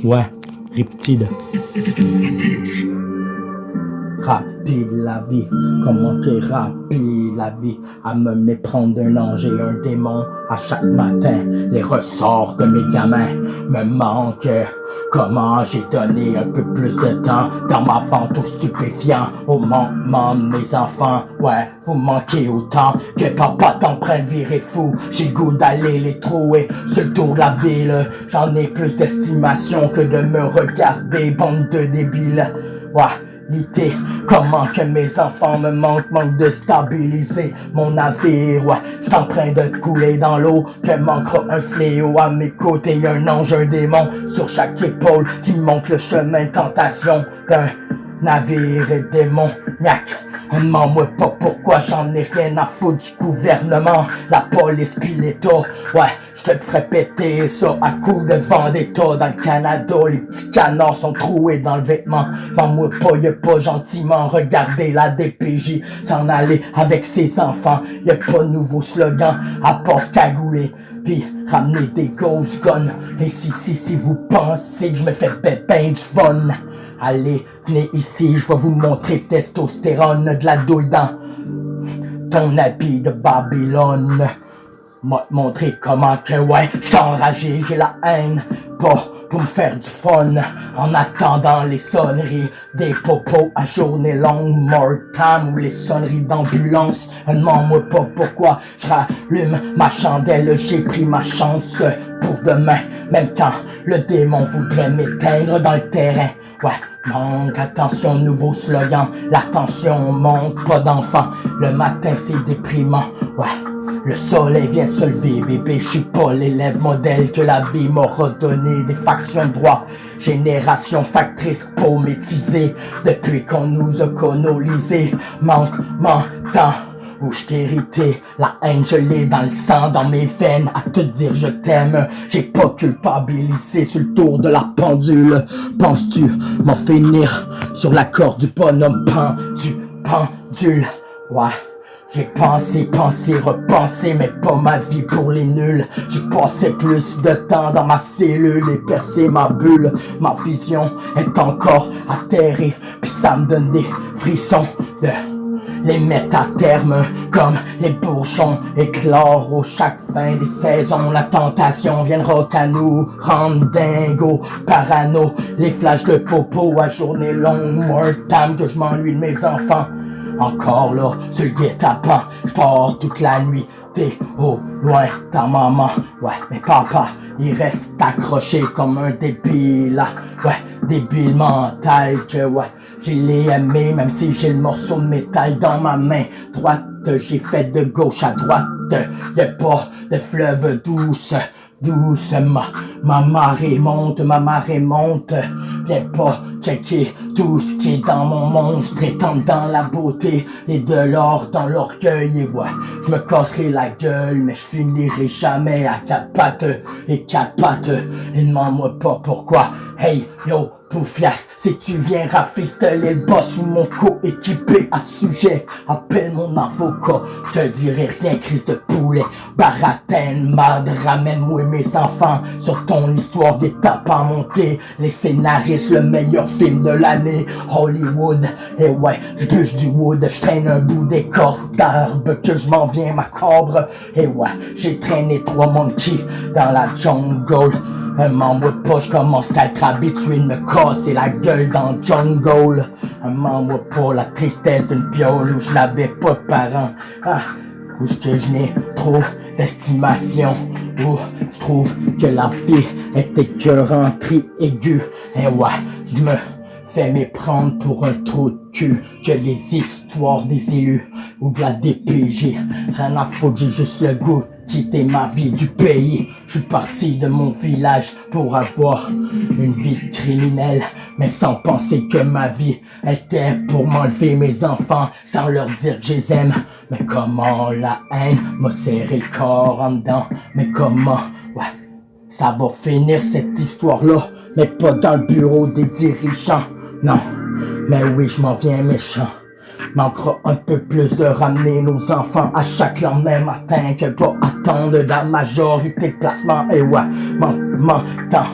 Ouais, Riptide. Rapide la vie, comment t'es rapide la vie, à me méprendre d'un ange et un démon. À chaque matin, les ressorts de mes gamins me manquent. Comment j'ai donné un peu plus de temps dans ma vente aux stupéfiants, au manquement de mes enfants. Ouais, vous manquez autant que papa t'en prenne virer fou. J'ai le goût d'aller les trouver sur le tour de la ville. J'en ai plus d'estimation que de me regarder, bande de débiles. Ouais. Comment que mes enfants me manquent de stabiliser mon navire. Ouais, j'suis en train de couler dans l'eau, que manquera un fléau à mes côtés, un ange, un démon sur chaque épaule qui me montre le chemin de tentation d'un navire et démoniaque. Demande-moi pas pourquoi, j'en ai rien à foutre du gouvernement, la police pis l'État. Ouais, je te ferais péter ça à coups de vendetta. Dans le Canada, les petits canards sont troués dans le vêtement. Demande-moi pas, y'a pas gentiment regardé la DPJ s'en aller avec ses enfants. Y'a pas de nouveau slogan à part se cagouler pis ramener des ghost guns. Et si vous pensez que je me fais ben du fun, allez, venez ici, je vais vous montrer testostérone de la douille dans ton habit de Babylone. M'a montrer comment que ouais, j'suis enragé, j'ai la haine, pas pour me faire du fun. En attendant les sonneries des popos à journée longue, Mortam ou les sonneries d'ambulance. Demande-moi pas pourquoi je rallume ma chandelle, j'ai pris ma chance pour demain. Même quand le démon voudrait m'éteindre dans le terrain. Ouais, manque, attention, nouveau slogan, la tension monte, pas d'enfant, le matin c'est déprimant, ouais, le soleil vient de se lever, bébé, je suis pas l'élève modèle que la vie m'aura donné, des factions de droit, génération factrice paumétisée, depuis qu'on nous a colonisés, manque, temps. Où je t'ai hérité, la haine je l'ai dans le sang, dans mes veines, à te dire je t'aime, j'ai pas culpabilisé sur le tour de la pendule. Penses-tu m'en finir sur la corde du bonhomme pendule? Ouais, j'ai pensé, repensé, mais pas ma vie pour les nuls. J'ai passé plus de temps dans ma cellule et percé ma bulle. Ma vision est encore atterrée, pis ça me donne des frissons de les mettre à terme comme les bourgeons éclore au chaque fin des saisons. La tentation viendra qu'à nous rendre dingo, parano, les flashs de popo à journée longue. Mortam que je m'ennuie de mes enfants. Encore là, sur le guet-apens, je pars toute la nuit. T'es au loin, ta maman, ouais, mais papa, il reste accroché comme un débile, là. Ouais, débile mental que, ouais, je l'ai aimé, même si j'ai le morceau de métal dans ma main droite, j'ai fait de gauche à droite, y'a pas de fleuve douce, ma marée monte, viens pas checker tout ce qui est dans mon monstre, étant dans la beauté et de l'or dans l'orgueil, et ouais, je me casserai la gueule, mais je finirai jamais à quatre pattes, et demande-moi pas pourquoi, hey, yo, Poufias, si tu viens rafistoler le boss ou mon coéquipé à sujet, appelle mon avocat, je te dirai rien, crise de poulet, baratène, marde, ramène-moi mes enfants, sur ton histoire d'étape à monter, les scénaristes, le meilleur film de l'année, Hollywood, et ouais, je bûche du wood, je traîne un bout d'écorce d'arbre, que je m'en viens macabre, et ouais, j'ai traîné 3 monkeys dans la jungle. M'envoie pas, je commence à être habitué de me casser la gueule dans le jungle. M'envoie pas la tristesse d'une piole où je n'avais pas de parents. Où je n'ai trop d'estimation. Où je trouve que la vie est écœurante, aiguë. Et ouais, je me fais méprendre pour un trou de cul. Que les histoires des élus ou de la DPJ. Rien à foutre, j'ai juste le goût quitter ma vie du pays. Je suis parti de mon village pour avoir une vie criminelle, mais sans penser que ma vie était pour m'enlever mes enfants, sans leur dire que je les aime. Mais comment la haine m'a serré le corps en dedans. Mais comment, ouais, ça va finir cette histoire-là, mais pas dans le bureau des dirigeants. Non, mais oui, je m'en viens méchant. Manquera un peu plus de ramener nos enfants à chaque lendemain matin que pas attendre de la majorité de placement. Et ouais, m'entend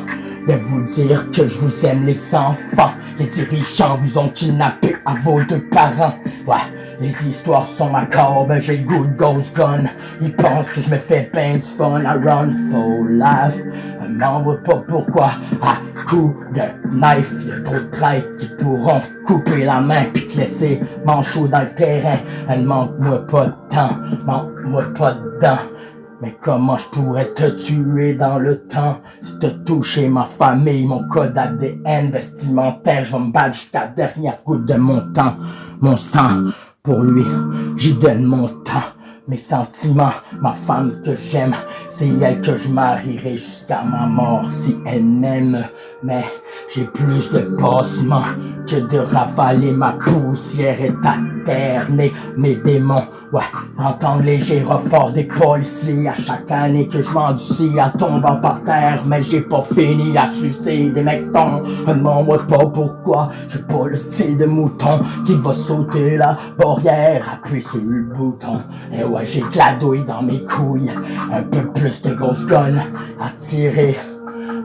de vous dire que je vous aime les enfants. Les dirigeants vous ont kidnappé à vos deux parents. Ouais, les histoires sont macabres, j'ai le goût de ghost gun. Ils pensent que je me fais ben du fun. I run for life. Je m'en vois pas pourquoi. À coups de knife, y'a trop de traîtres qui pourront couper la main pis te laisser manchot dans le terrain. Elle manque-moi pas de temps, manque-moi pas de dents. Mais comment je pourrais te tuer dans le temps si t'as touché ma famille, mon code ADN vestimentaire, je vais me battre jusqu'à la dernière goutte de mon temps, mon sang. Pour lui, j'y donne mon temps, mes sentiments, ma femme que j'aime, c'est elle que je marierai jusqu'à ma mort si elle m'aime. Mais j'ai plus de passements que de ravaler ma poussière éternée. Mes démons, ouais, entendre les gyrophares des policiers à chaque année que je m'endurcis à tombant par terre. Mais j'ai pas fini à sucer des mectons. Demande-moi pas pourquoi, j'ai pas le style de mouton qui va sauter la barrière, appuie sur le bouton. Et ouais, j'ai de la douille dans mes couilles, un peu plus de grosse gun à tirer.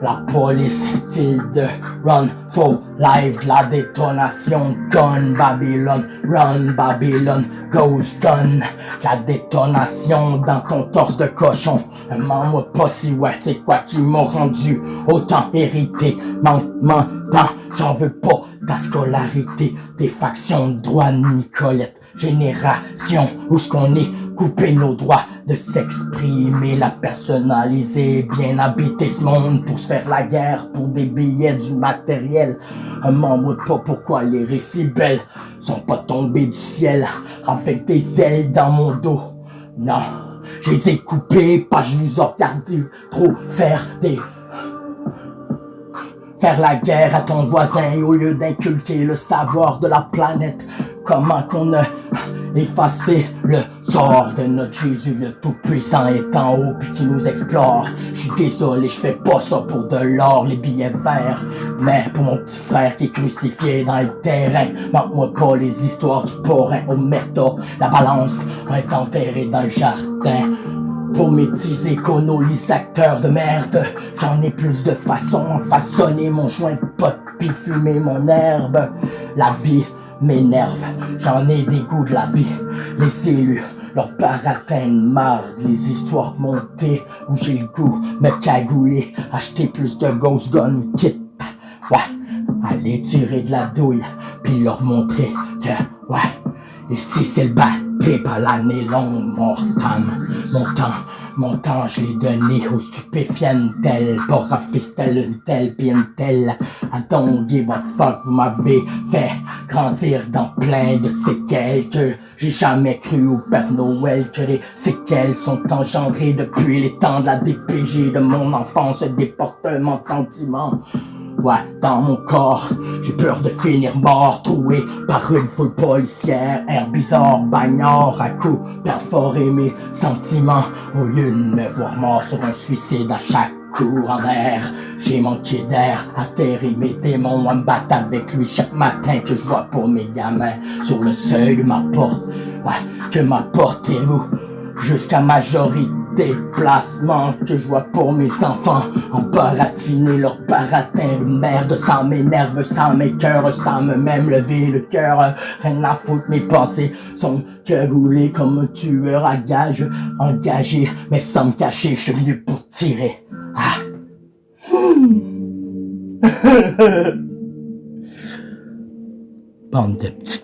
La police style de Run for Life, de la détonation gun Babylon, Run Babylon, Ghost Gun, la détonation dans ton torse de cochon. Demande-moi pas si ouais, c'est quoi qui m'a rendu autant hérité. Mentant, j'en veux pas ta scolarité, des factions de droit Nicolette, génération où ce qu'on est couper nos droits de s'exprimer, la personnaliser, bien habiter ce monde pour se faire la guerre, pour des billets, du matériel. Demande-moi pas pourquoi les récits belles sont pas tombés du ciel avec des ailes dans mon dos. Non, je les ai coupés, pas je vous ai regardé trop faire la guerre à ton voisin au lieu d'inculquer le savoir de la planète. Comment qu'on a effacé le sort de notre Jésus, le Tout-Puissant est en haut puis qui nous explore. Je suis désolé, je fais pas ça pour de l'or, les billets verts, mais pour mon petit frère qui est crucifié dans le terrain. Manque-moi pas les histoires du porc au merta, la balance est enterrée dans le jardin. Pour mes petits économisateurs de merde, j'en ai plus de façons à façonner mon joint de pot pis fumer mon herbe. La vie m'énerve, j'en ai des goûts de la vie. Les élus, leur baratin de marde, les histoires montées où j'ai le goût me cagouiller, acheter plus de ghost gun kit. Ouais, aller tirer de la douille, puis leur montrer que, ouais, ici c'est le bad trip à l'année longue, mon temps, je l'ai donné aux stupéfiants tel, pas rafistel, une telle, pis une telle. I don't give a fuck, vous m'avez fait grandir dans plein de séquelles que j'ai jamais cru au Père Noël, que les séquelles sont engendrées depuis les temps de la DPJ, de mon enfance, ce déportement de sentiments. Ouais, dans mon corps, j'ai peur de finir mort, troué par une foule policière, air bizarre, bagnard à coups, perforer mes sentiments, au lieu de me voir mort sur un suicide à chaque courant d'air. J'ai manqué d'air, atterri mes démons à me battre avec lui chaque matin que je vois pour mes gamins sur le seuil de ma porte. Ouais, que m'apportez-vous jusqu'à majorité? Déplacement que je vois pour mes enfants, en baratiner leur baratin de merde, ça m'énerve, ça m'écoeure, ça me même lever le cœur. Rien à foutre, mes pensées sont cagoulées comme un tueur à gages, engagé, mais sans me cacher, je suis venu pour tirer. Ah. Bande de petites